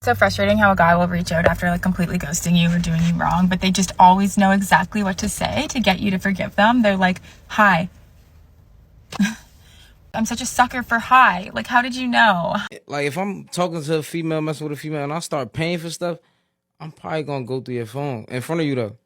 So frustrating how a guy will reach out after like completely ghosting you or doing you wrong, but they just always know exactly what to say to get you to forgive them. They're like, hi. I'm such a sucker for hi. Like, how did you know? Like, if I'm talking to a female, messing with a female, and I start paying for stuff, I'm probably gonna go through your phone in front of you though.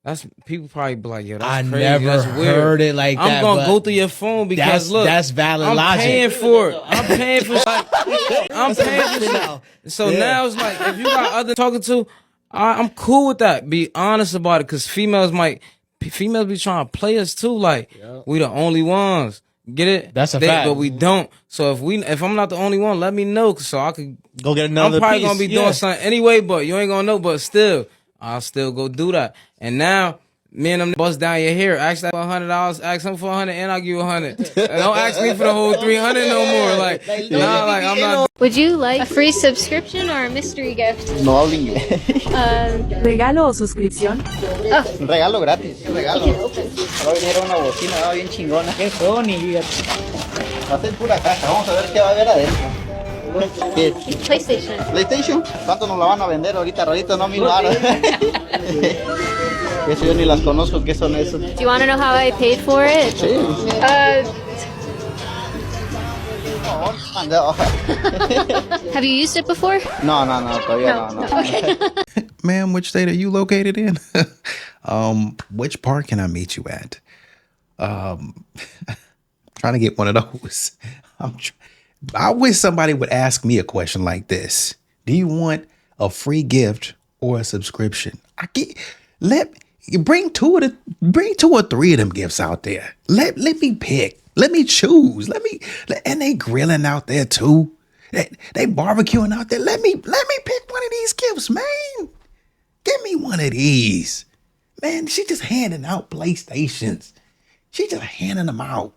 That's people probably be like, yo, that's crazy. I never that's weird. heard it like that. I'm gonna go through your phone because look, that's valid I'm logic. paying for it. I'm paying for I'm paying for shit. So now it's like if you got other talking to, I'm cool with that. Be honest about it, cause females be trying to play us too. Like we the only ones. Get it? That's a fact. But we don't. So if I'm not the only one, let me know so I could go get another. I'm probably piece. gonna be doing something anyway, but you ain't gonna know. But still, I'll still go do that. And now, me and them bust down your hair. Ask that for $100. Ask them for $100, and I'll give you $100. Don't ask me for the whole $300 no more. Like, nah, like I'm not. Would you like a free subscription or a mystery gift? No hablo inglés. ¿Regalo o suscripción? Regalo gratis. Regalo. Va a venir una bocina bien chingona. Qué funny. Va a ser pura caja. Vamos a ver qué va a haber adentro. ¿Qué? PlayStation. ¿PlayStation? ¿Cuánto nos la van a vender ahorita? Rarito, no, Eso yo ni las conozco. ¿Qué son esos? Do you want to know how I paid for it? Sí. Have you used it before? No, todavía no. Okay. Ma'am, which state are you located in? Which park can I meet you at? Trying to get one of those. I wish somebody would ask me a question like this. Do you want a free gift or a subscription? Bring two or three of them gifts out there. Let me pick. Let me choose. And they grilling out there too. They barbecuing out there. Let me pick one of these gifts, man. Give me one of these. Man, she just handing out PlayStations. She just handing them out.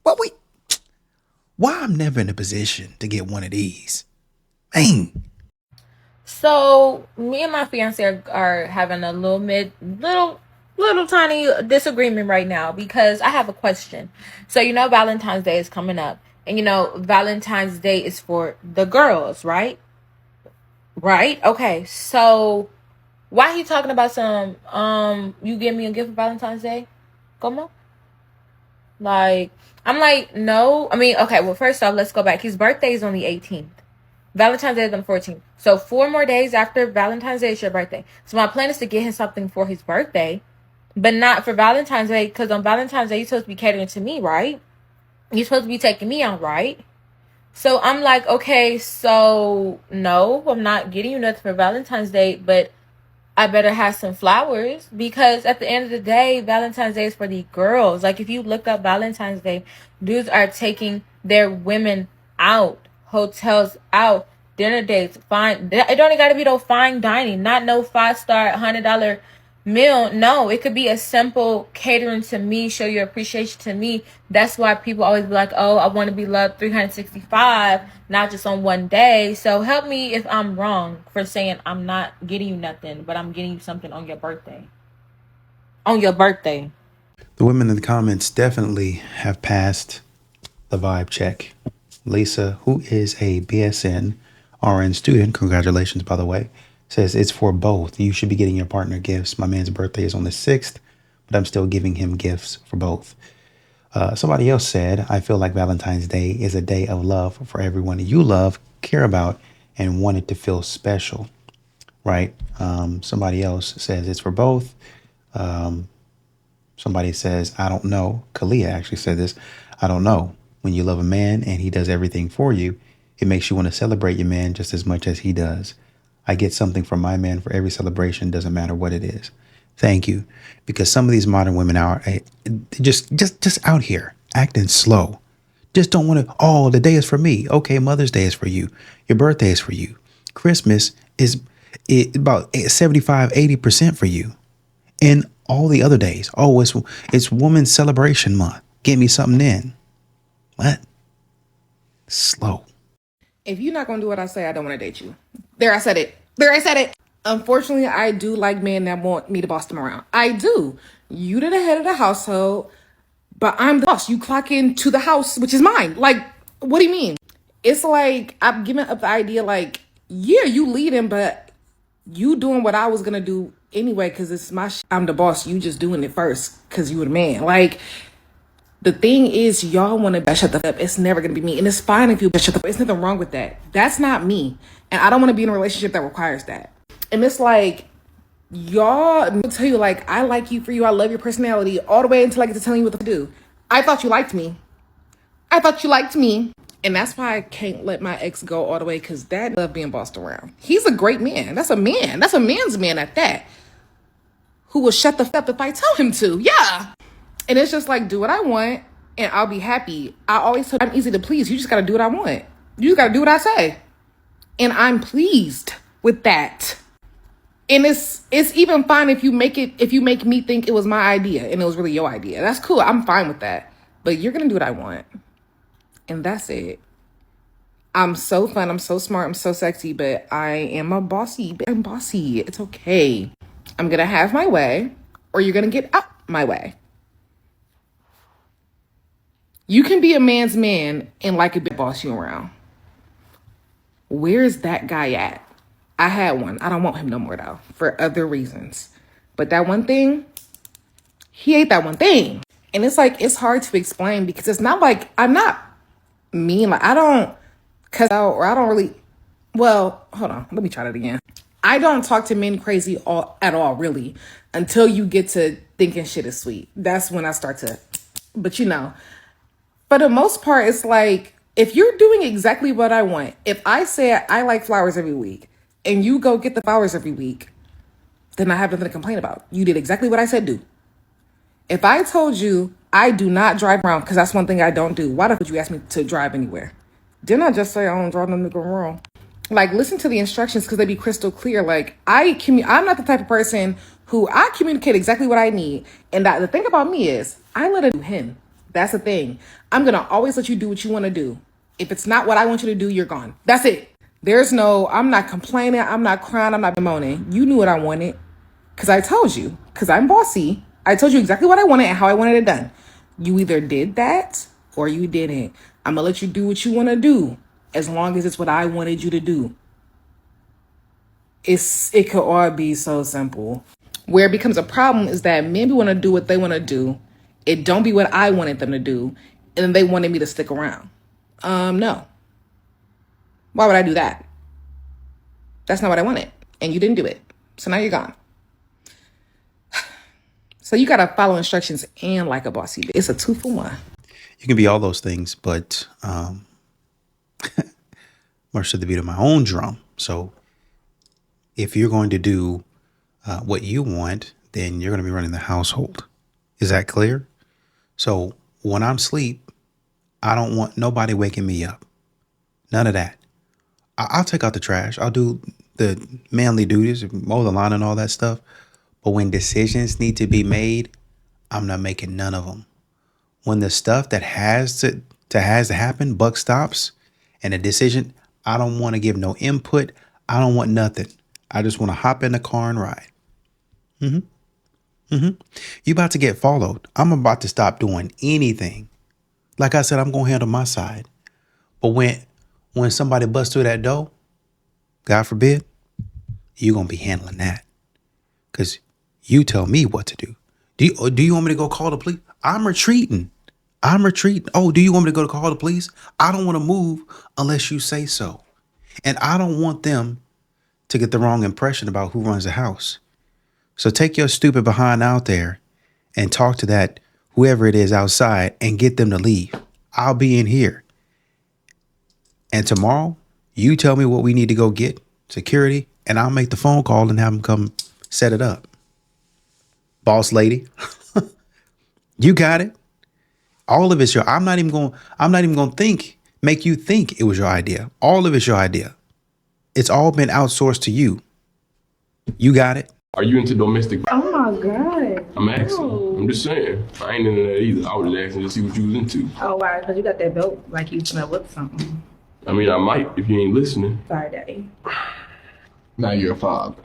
But why I'm never in a position to get one of these? Man. So me and my fiance are having a little tiny disagreement right now because I have a question. So Valentine's Day is coming up, and Valentine's Day is for the girls, right? Right? Okay. So why he talking about some you give me a gift for Valentine's Day? Come on. Like, I'm like, no. I mean, okay, well, first off, let's go back. His birthday is on the 18th. Valentine's Day is on the 14th. So 4 more days after Valentine's Day is your birthday. So my plan is to get him something for his birthday, but not for Valentine's Day, because on Valentine's Day, you're supposed to be catering to me, right? You're supposed to be taking me out, right? So I'm like, okay, so no, I'm not getting you nothing for Valentine's Day, but I better have some flowers, because at the end of the day, Valentine's Day is for the girls. Like, if you look up Valentine's Day, dudes are taking their women out, hotels out, dinner dates, fine. It don't got to be no fine dining, not no 5-star $100 meal. No, it could be a simple catering to me, show your appreciation to me. That's why people always be like, oh, I want to be loved 365, not just on one day. So help me if I'm wrong for saying I'm not getting you nothing, but I'm getting you something on your birthday. On your birthday. The women in the comments definitely have passed the vibe check. Lisa, who is a BSN RN student, congratulations, by the way, says it's for both. You should be getting your partner gifts. My man's birthday is on the 6th, but I'm still giving him gifts for both. Somebody else said, I feel like Valentine's Day is a day of love for everyone you love, care about, and want it to feel special, right? Somebody else says it's for both. Somebody says, I don't know. Kalia actually said this. I don't know. When you love a man and he does everything for you, it makes you want to celebrate your man just as much as he does. I get something from my man for every celebration, doesn't matter what it is. Thank you. Because some of these modern women are just out here acting slow. Just don't want to, oh, the day is for me. Okay, Mother's Day is for you. Your birthday is for you. Christmas is about 75, 80% for you. And all the other days, oh, it's Women's Celebration Month. Get me something then. What? Slow. If you're not going to do what I say, I don't want to date you. There, I said it. Unfortunately, I do like men that want me to boss them around. I do. You the head of the household, but I'm the boss. You clock into the house, which is mine. Like, what do you mean? It's like, I'm giving up the idea, like, yeah, you leading, but you doing what I was gonna do anyway, because it's my I'm the boss. You just doing it first because you the man. Like, the thing is, y'all want to shut the fuck up. It's never gonna be me, and it's fine if you shut the fuck up. There's nothing wrong with that. That's not me, and I don't want to be in a relationship that requires that. And it's like, y'all will tell you, like, I like you for you. I love your personality, all the way until I get to telling you what to do. I thought you liked me. I thought you liked me. And that's why I can't let my ex go all the way, because Dad loved being bossed around. He's a great man. That's a man. That's a man's man at that. Who will shut the fuck up if I tell him to. Yeah. And it's just like, do what I want and I'll be happy. I always tell you, I'm easy to please. You just got to do what I want. You just got to do what I say. And I'm pleased with that. And it's even fine if you make me think it was my idea and it was really your idea. That's cool. I'm fine with that. But you're going to do what I want. And that's it. I'm so fun. I'm so smart. I'm so sexy. But I am a bossy. I'm bossy. It's okay. I'm going to have my way, or you're going to get out my way. You can be a man's man and like a big boss you around. Where's that guy at? I had one. I don't want him no more, though, for other reasons. But that one thing, he ate that one thing. And it's like, it's hard to explain, because it's not like I'm not mean. Like, I don't cuss out, or I don't really, well, hold on. Let me try that again. I don't talk to men crazy at all, really, until you get to thinking shit is sweet. That's when I start to, but you know, for the most part, it's like, if you're doing exactly what I want, if I say I like flowers every week and you go get the flowers every week, then I have nothing to complain about. You did exactly what I said do. If I told you I do not drive around, because that's one thing I don't do, why the fuck would you ask me to drive anywhere? Didn't I just say I don't drive no nigga around? Like, listen to the instructions, because they be crystal clear. Like, I'm not the type of person who I communicate exactly what I need. And the thing about me is, I let it do him. That's the thing. I'm going to always let you do what you want to do. If it's not what I want you to do, you're gone. That's it. There's no, I'm not complaining. I'm not crying. I'm not bemoaning. You knew what I wanted, because I told you, because I'm bossy. I told you exactly what I wanted and how I wanted it done. You either did that or you didn't. I'm going to let you do what you want to do, as long as it's what I wanted you to do. It could all be so simple. Where it becomes a problem is that men want to do what they want to do. It don't be what I wanted them to do. And then they wanted me to stick around. No. Why would I do that? That's not what I wanted. And you didn't do it. So now you're gone. So you got to follow instructions and like a bossy bitch. It's a 2-for-1. You can be all those things, but march to the beat of my own drum. So if you're going to do what you want, then you're going to be running the household. Is that clear? So when I'm asleep, I don't want nobody waking me up. None of that. I'll take out the trash. I'll do the manly duties, mow the lawn and all that stuff. But when decisions need to be made, I'm not making none of them. When the stuff that has to happen, buck stops, and a decision, I don't want to give no input. I don't want nothing. I just want to hop in the car and ride. You about to get followed. I'm about to stop doing anything. Like I said, I'm going to handle my side. But when somebody busts through that door, God forbid, you're going to be handling that. Because you tell me what to do. Do you want me to go call the police? I'm retreating. Oh, do you want me to go to call the police? I don't want to move unless you say so. And I don't want them to get the wrong impression about who runs the house. So take your stupid behind out there and talk to that whoever it is outside and get them to leave. I'll be in here. And tomorrow, you tell me what we need to go get, security, and I'll make the phone call and have them come set it up. Boss lady, you got it. All of it's your, I'm not even going to make you think it was your idea. All of it's your idea. It's all been outsourced to you. You got it. Are you into domestic? Oh my God. I'm asking. No. I'm just saying. I ain't into that either. I was just asking to see what you was into. Oh, wow, because you got that belt like you smell with something. I mean, I might if you ain't listening. Sorry, Daddy. Now you're a father.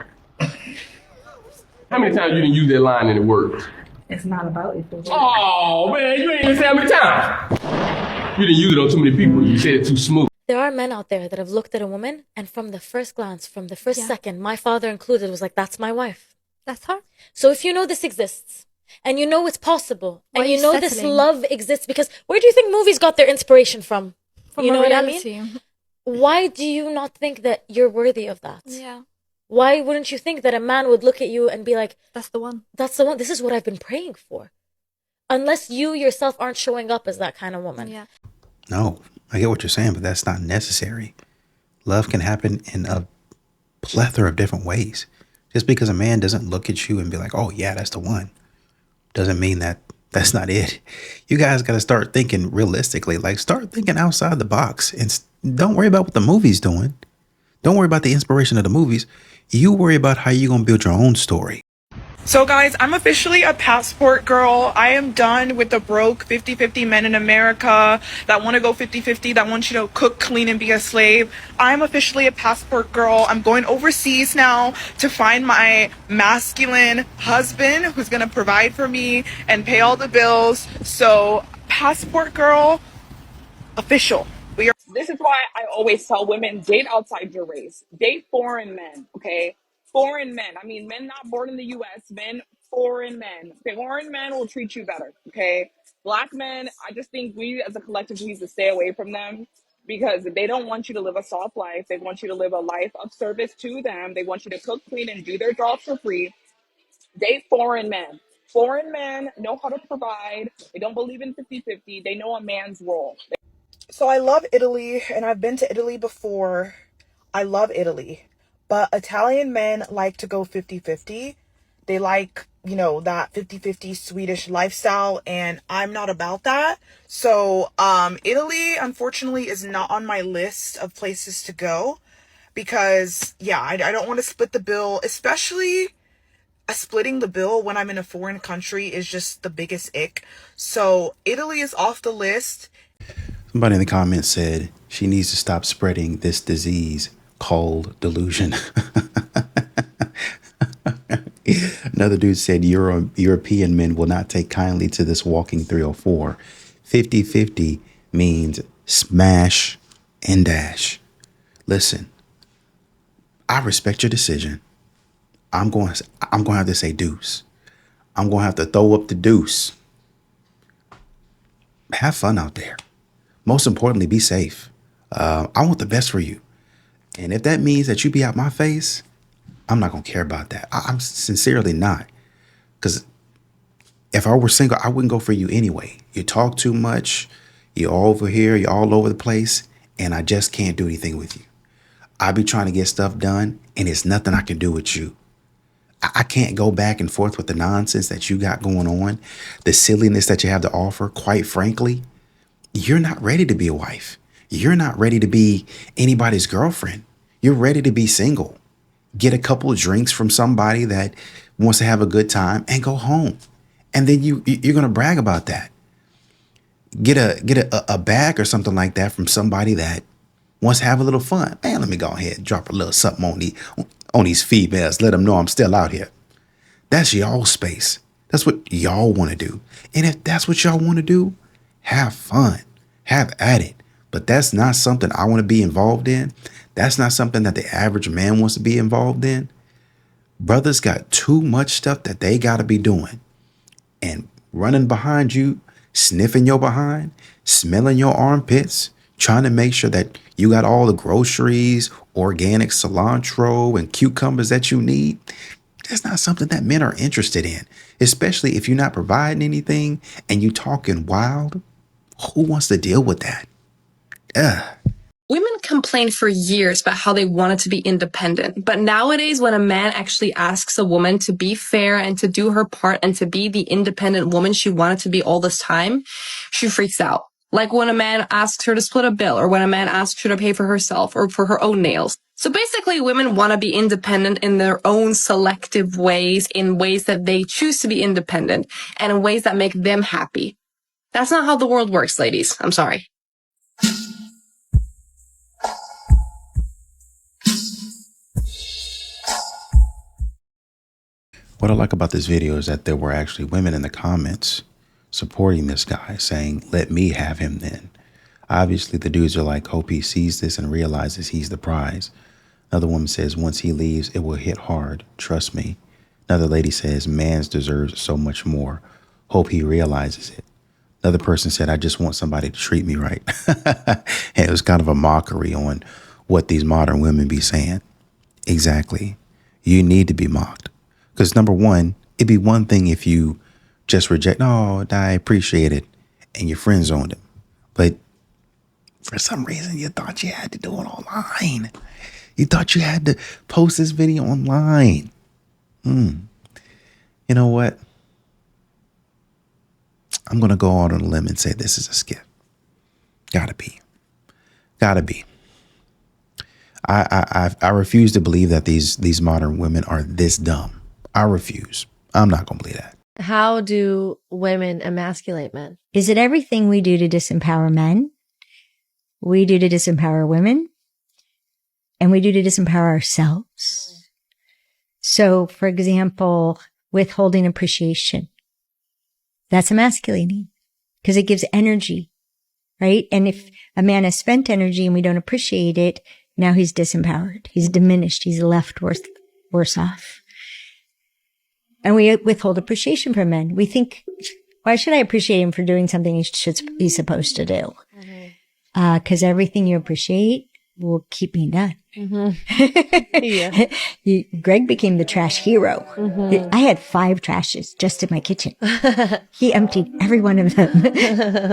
How many times you didn't use that line and it worked? It's not about if it works. Oh, man, you ain't even say how many times. You didn't use it on too many people. You said it too smooth. There are men out there that have looked at a woman and from the first glance, from the first second, my father included, was like, that's my wife. That's her. So if you know this exists, and you know it's possible, Why and are you you know this settling? love exists, because where do you think movies got their inspiration from? From You know a what I reality. mean? Why do you not think that you're worthy of that? Yeah. Why wouldn't you think that a man would look at you and be like, That's the one. that's the one, this is what I've been praying for? Unless you yourself aren't showing up as that kind of woman. Yeah. No, I get what you're saying, but that's not necessary. Love can happen in a plethora of different ways. Just because a man doesn't look at you and be like, oh, yeah, that's the one, doesn't mean that that's not it. You guys got to start thinking realistically, like start thinking outside the box and don't worry about what the movie's doing. Don't worry about the inspiration of the movies. You worry about how you're going to build your own story. So guys, I'm officially a passport girl. I am done with the broke 50-50 men in America that want to go 50-50, that want you to cook, clean, and be a slave. I'm officially a passport girl. I'm going overseas now to find my masculine husband who's going to provide for me and pay all the bills. So, passport girl, official. This is why I always tell women, date outside your race. Date foreign men, okay? Foreign men. I mean, men not born in the U.S., men, foreign men. Okay, foreign men will treat you better, okay? Black men, I just think we as a collective need to stay away from them because they don't want you to live a soft life. They want you to live a life of service to them. They want you to cook, clean, and do their jobs for free. Date foreign men. Foreign men know how to provide. They don't believe in 50-50. They know a man's role. So I love Italy, and I've been to Italy before. I love Italy. But Italian men like to go 50-50. They like, you know, that 50-50 Swedish lifestyle, and I'm not about that. So, Italy, unfortunately, is not on my list of places to go. Because, yeah, I don't want to split the bill, especially splitting the bill when I'm in a foreign country is just the biggest ick. So, Italy is off the list. Somebody in the comments said she needs to stop spreading this disease called delusion. Another dude said European men will not take kindly to this walking 304. 50-50 means smash and dash. Listen, I respect your decision. I'm going to have to say deuce. I'm going to have to throw up the deuce. Have fun out there. Most importantly, be safe. I want the best for you. And if that means that you be out my face, I'm not going to care about that. I'm sincerely not. Because if I were single, I wouldn't go for you anyway. You talk too much. You're over here. You're all over the place. And I just can't do anything with you. I be trying to get stuff done, and it's nothing I can do with you. I can't go back and forth with the nonsense that you got going on, the silliness that you have to offer. Quite frankly, you're not ready to be a wife. You're not ready to be anybody's girlfriend. You're ready to be single. Get a couple of drinks from somebody that wants to have a good time and go home. And then you're going to brag about that. Get a bag or something like that from somebody that wants to have a little fun. Man, let me go ahead and drop a little something on these females. Let them know I'm still out here. That's y'all space. That's what y'all want to do. And if that's what y'all want to do, have fun. Have at it. But that's not something I want to be involved in. That's not something that the average man wants to be involved in. Brothers got too much stuff that they got to be doing. And running behind you, sniffing your behind, smelling your armpits, trying to make sure that you got all the groceries, organic cilantro, and cucumbers that you need. That's not something that men are interested in, especially if you're not providing anything and you talking wild. Who wants to deal with that? Women complained for years about how they wanted to be independent. But nowadays, when a man actually asks a woman to be fair and to do her part and to be the independent woman she wanted to be all this time, she freaks out. Like when a man asks her to split a bill, or when a man asks her to pay for herself or for her own nails. So basically, women want to be independent in their own selective ways, in ways that they choose to be independent, and in ways that make them happy. That's not how the world works, ladies. I'm sorry. What I like about this video is that there were actually women in the comments supporting this guy, saying, let me have him then. Obviously, the dudes are like, hope he sees this and realizes he's the prize. Another woman says, once he leaves, it will hit hard. Trust me. Another lady says, mans deserves so much more. Hope he realizes it. Another person said, I just want somebody to treat me right. And it was kind of a mockery on what these modern women be saying. Exactly. You need to be mocked. Because number one, it'd be one thing if you just reject, oh, I appreciate it, and your friend zoned him. But for some reason, you thought you had to do it online. You thought you had to post this video online. You know what? I'm going to go out on a limb and say this is a skit. Gotta be. I refuse to believe that these modern women are this dumb. I refuse. I'm not going to believe that. How do women emasculate men? Is it everything we do to disempower men? We do to disempower women? And we do to disempower ourselves? So, for example, withholding appreciation. That's emasculating because it gives energy, right? And if a man has spent energy and we don't appreciate it, now he's disempowered. He's diminished. He's left worse off. And we withhold appreciation from men. We think, why should I appreciate him for doing something he's supposed to do? Because everything you appreciate will keep being done. Yeah. Greg became the trash hero. I had 5 trashes just in my kitchen. He emptied every one of them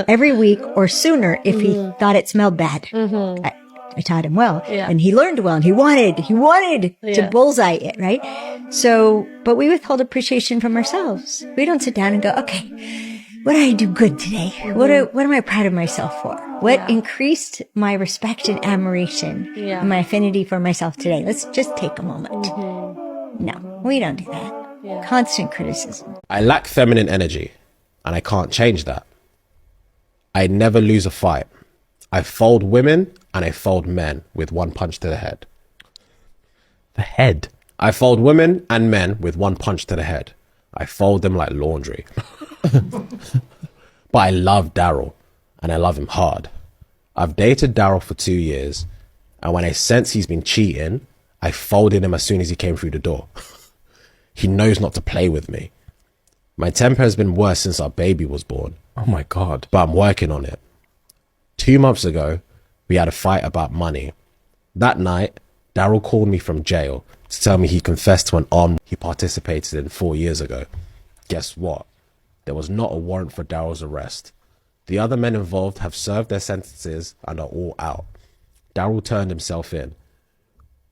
every week or sooner if he thought it smelled bad. I taught him well, and he learned well, and he wanted to bullseye it, right? So, but we withhold appreciation from ourselves. We don't sit down and go, okay, what did I do good today? What am I proud of myself for? What increased my respect and admiration and my affinity for myself today? Let's just take a moment. No, we don't do that. Constant criticism. I lack feminine energy, and I can't change that. I never lose a fight. I fold women and I fold men with one punch to the head. The head. I fold women and men with one punch to the head. I fold them like laundry. But I love Daryl, and I love him hard. I've dated Daryl for 2 years, and when I sense he's been cheating, I folded him as soon as he came through the door. He knows not to play with me. My temper has been worse since our baby was born. Oh my God. But I'm working on it. 2 months ago, we had a fight about money. That night, Daryl called me from jail to tell me he confessed to an armed he participated in 4 years ago. Guess what? There was not a warrant for Daryl's arrest. The other men involved have served their sentences and are all out. Daryl turned himself in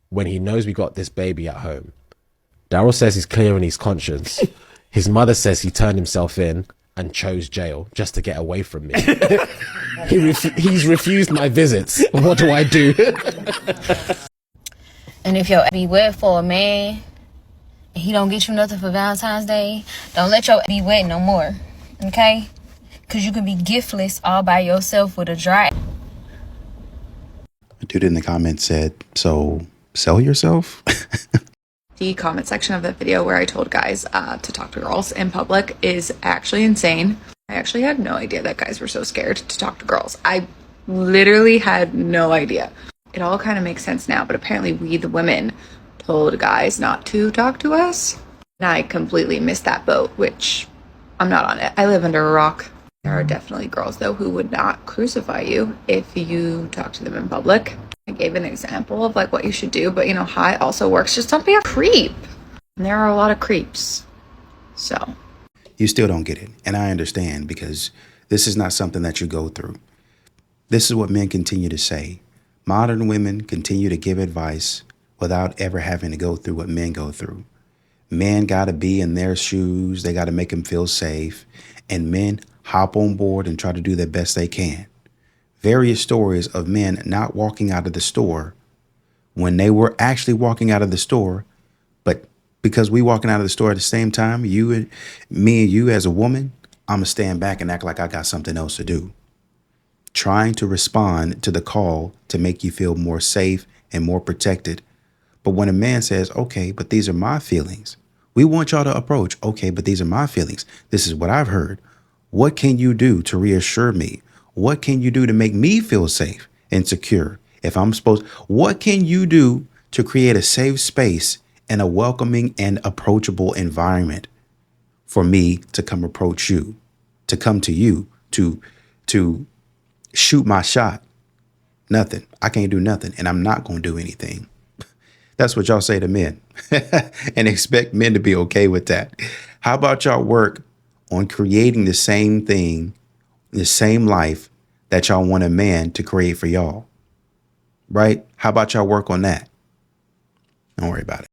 when he knows we got this baby at home. Daryl says he's clearing his conscience. His mother says he turned himself in and chose jail just to get away from me. He's refused my visits. What do I do? And if your be wet for a man and he don't get you nothing for Valentine's Day, don't let your be wet no more, okay? Because you can be giftless all by yourself with a dry. A dude in the comments said, so sell yourself? The comment section of that video where I told guys to talk to girls in public is actually insane. I actually had no idea that guys were so scared to talk to girls. I literally had no idea. It all kind of makes sense now, but apparently we, the women, told guys not to talk to us. And I completely missed that boat, which I'm not on it. I live under a rock. There are definitely girls, though, who would not crucify you if you talk to them in public. I gave an example of like what you should do, but you know, hi also works. Just don't be a creep. And there are a lot of creeps. So You still don't get it. And I understand, because this is not something that you go through. This is what men continue to say. Modern women continue to give advice without ever having to go through what men go through. Men got to be in their shoes. They got to make them feel safe. And men hop on board and try to do their best they can. Various stories of men not walking out of the store when they were actually walking out of the store, but because we walking out of the store at the same time, me and you as a woman, I'm gonna stand back and act like I got something else to do. Trying to respond to the call to make you feel more safe and more protected. But when a man says, okay, but these are my feelings, we want y'all to approach, okay, but these are my feelings. This is what I've heard. What can you do to reassure me? What can you do to make me feel safe and secure? What can you do to create a safe space and a welcoming and approachable environment for me to come approach you, to come to you, to shoot my shot? Nothing. I can't do nothing, and I'm not going to do anything. That's what y'all say to men and expect men to be okay with that. How about y'all work on creating the same thing, the same life that y'all want a man to create for y'all? Right? How about y'all work on that? Don't worry about it.